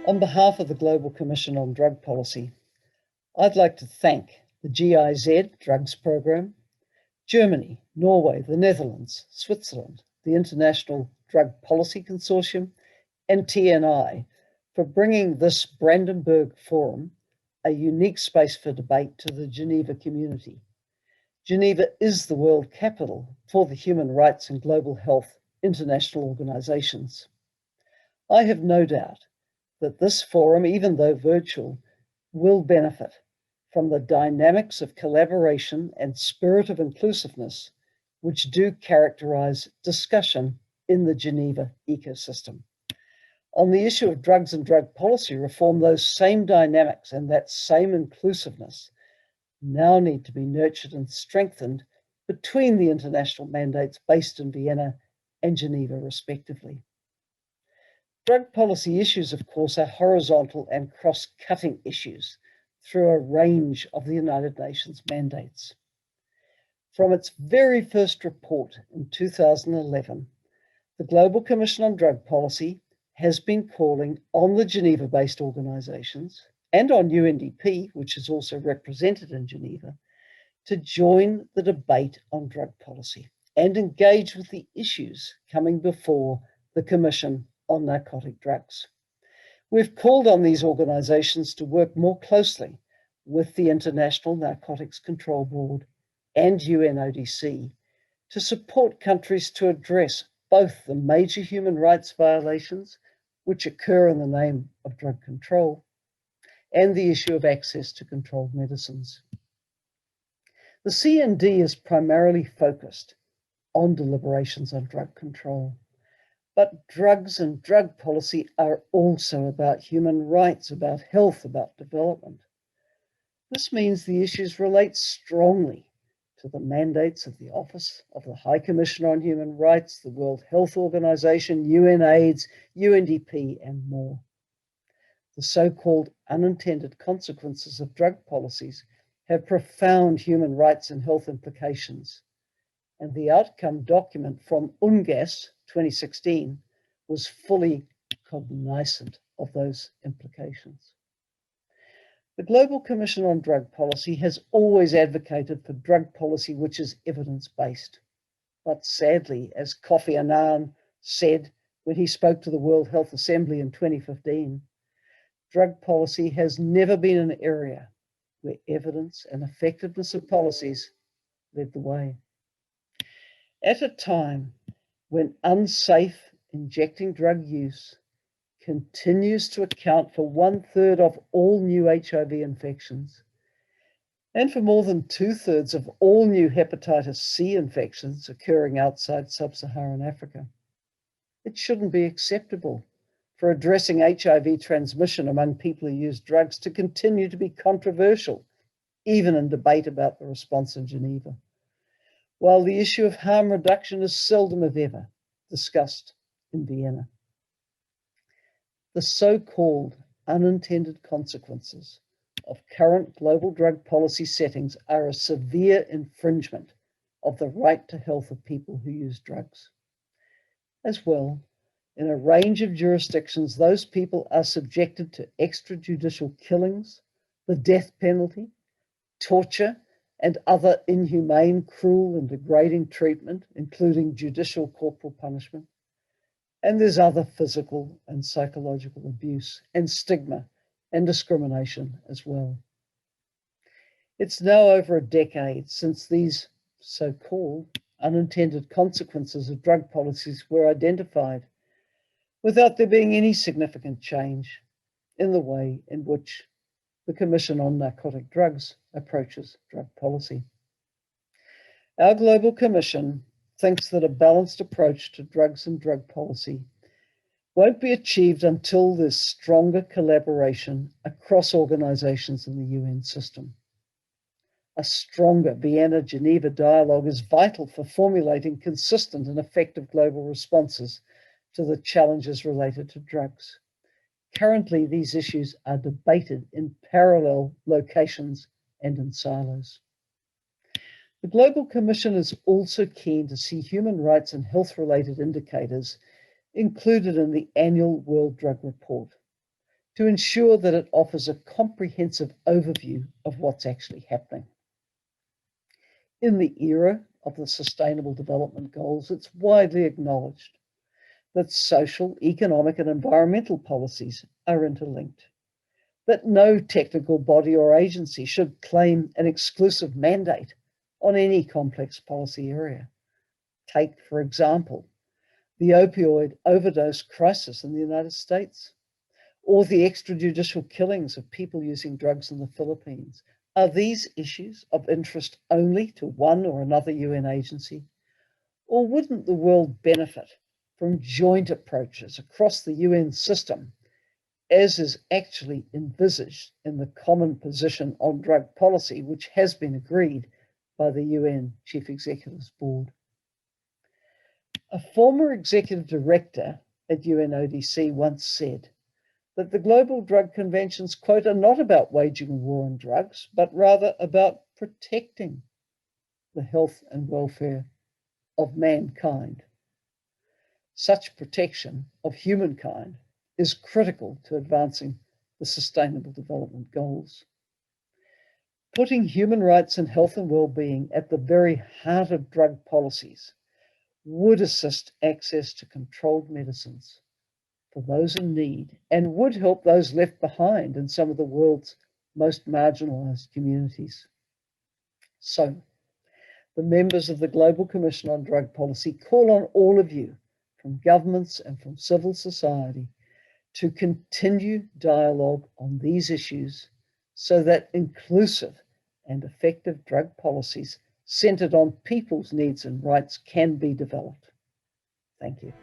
On behalf of the Global Commission on Drug Policy, I'd like to thank the GIZ Drugs Program, Germany, Norway, the Netherlands, Switzerland, the International Drug Policy Consortium, and TNI for bringing this Brandenburg Forum, a unique space for debate, to the Geneva community. Geneva is the world capital for the human rights and global health international organizations. I have no doubt that this forum, even though virtual, will benefit from the dynamics of collaboration and spirit of inclusiveness, which do characterize discussion in the Geneva ecosystem. On the issue of drugs and drug policy reform, those same dynamics and that same inclusiveness now need to be nurtured and strengthened between the international mandates based in Vienna and Geneva, respectively. Drug policy issues, of course, are horizontal and cross-cutting issues through a range of the United Nations mandates. From its very first report in 2011, the Global Commission on Drug Policy has been calling on the Geneva-based organizations and on UNDP, which is also represented in Geneva, to join the debate on drug policy and engage with the issues coming before the Commission on narcotic drugs. We've called on these organizations to work more closely with the International Narcotics Control Board and UNODC to support countries to address both the major human rights violations which occur in the name of drug control and the issue of access to controlled medicines. The CND is primarily focused on deliberations on drug control. But drugs and drug policy are also about human rights, about health, about development. This means the issues relate strongly to the mandates of the Office of the High Commissioner on Human Rights, the World Health Organization, UNAIDS, UNDP, and more. The so-called unintended consequences of drug policies have profound human rights and health implications. And the outcome document from UNGAS 2016 was fully cognizant of those implications. The Global Commission on Drug Policy has always advocated for drug policy which is evidence-based. But sadly, as Kofi Annan said when he spoke to the World Health Assembly in 2015, drug policy has never been an area where evidence and effectiveness of policies led the way. At a time when unsafe injecting drug use continues to account for 1/3 of all new HIV infections and for more than 2/3 of all new hepatitis C infections occurring outside sub-Saharan Africa, it shouldn't be acceptable for addressing HIV transmission among people who use drugs to continue to be controversial, even in debate about the response in Geneva, while the issue of harm reduction is seldom if ever discussed in Vienna. The so-called unintended consequences of current global drug policy settings are a severe infringement of the right to health of people who use drugs. As well, in a range of jurisdictions, those people are subjected to extrajudicial killings, the death penalty, torture, and other inhumane, cruel, and degrading treatment, including judicial corporal punishment. And there's other physical and psychological abuse and stigma and discrimination as well. It's now over a decade since these so-called unintended consequences of drug policies were identified, without there being any significant change in the way in which the Commission on Narcotic Drugs approaches drug policy. Our Global Commission thinks that a balanced approach to drugs and drug policy won't be achieved until there's stronger collaboration across organizations in the UN system. A stronger Vienna-Geneva dialogue is vital for formulating consistent and effective global responses to the challenges related to drugs. Currently, these issues are debated in parallel locations and in silos. The Global Commission is also keen to see human rights and health-related indicators included in the annual World Drug Report. to ensure that it offers a comprehensive overview of what's actually happening. In the era of the Sustainable Development Goals, it's widely acknowledged that social, economic, and environmental policies are interlinked, that no technical body or agency should claim an exclusive mandate on any complex policy area. Take, for example, the opioid overdose crisis in the United States, or the extrajudicial killings of people using drugs in the Philippines. Are these issues of interest only to one or another UN agency? Or wouldn't the world benefit from joint approaches across the UN system, as is actually envisaged in the common position on drug policy, which has been agreed by the UN Chief Executive's Board? A former executive director at UNODC once said that the global drug conventions, quote, are not about waging a war on drugs, but rather about protecting the health and welfare of mankind. Such protection of humankind is critical to advancing the Sustainable Development Goals. Putting human rights and health and well-being at the very heart of drug policies would assist access to controlled medicines for those in need and would help those left behind in some of the world's most marginalized communities. So, the members of the Global Commission on Drug Policy call on all of you, from governments and from civil society, to continue dialogue on these issues so that inclusive and effective drug policies centered on people's needs and rights can be developed. Thank you.